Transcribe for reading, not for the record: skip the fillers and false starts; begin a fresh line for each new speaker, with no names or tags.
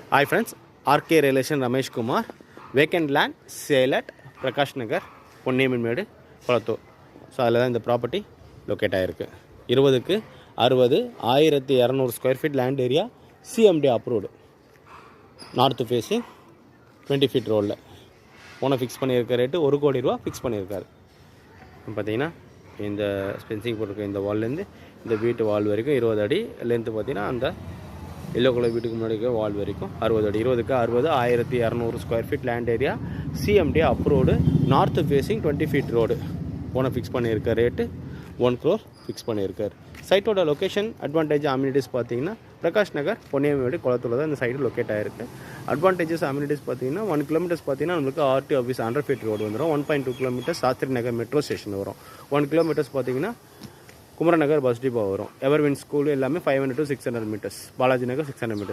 Hi friends, RK Relation Ramesh Kumar, vacant land, sale at Prakash Nagar, Ponniyaman Kolattur. So, அதில் தான் இந்த property locate ஆகிருக்கு. 20க்கு 60 1200 square feet land area, CMD approved, north facing 20 feet ரோடில். Owner fix பண்ணியிருக்க rate 1 கோடி ரூபா fix பண்ணியிருக்காரு. பார்த்தீங்கன்னா இந்த ஸ்பென்சிங் போட்டிருக்க இந்த வால்லேருந்து இந்த வீட்டு வால் வரைக்கும் 20 அடி லென்த்து. பார்த்தீங்கன்னா அந்த எல்லோ கலர் வீட்டுக்கு முன்னாடி வால் வரைக்கும் 60 அடி. 20க்கு 60 1200 square feet land area, CMD approved, north facing 20 feet road. Owner fix பண்ணியிருக்க ரேட்டு 1 crore ஃபிக்ஸ் பண்ணியிருக்கார். சைட்டோட லொக்கேஷன், அட்வான்டேஜ், அம்யூனிட்டிஸ் பார்த்தீங்கன்னா பிரகாஷ் நகர், பொன்னியம்மேடு, கொளத்தூரில் தான் இந்த சைடு லொக்கேட் ஆகிருக்கு. அட்வான்டேஜஸ், அம்யூனிட்டிஸ் பார்த்தீங்கன்னா 1 கிலோமீட்டர்ஸ் பார்த்தீங்கன்னா நம்மளுக்கு ஆர்டி ஆஃபீஸ் 100 ஃபீட் ரோடு வந்துடும். 1.2 கிலோமீட்டர்ஸ் சாஸ்திரி நகர் மெட்ரோ ஸ்டேஷன் வரும். 1 கிலோமீட்டர்ஸ் பார்த்தீங்கன்னா குமரநகர் பஸ் டிப்போ வரும். எவர்வின் ஸ்கூல் எல்லாமே 500 to 600 metres. Balaji Nagar 600 metres.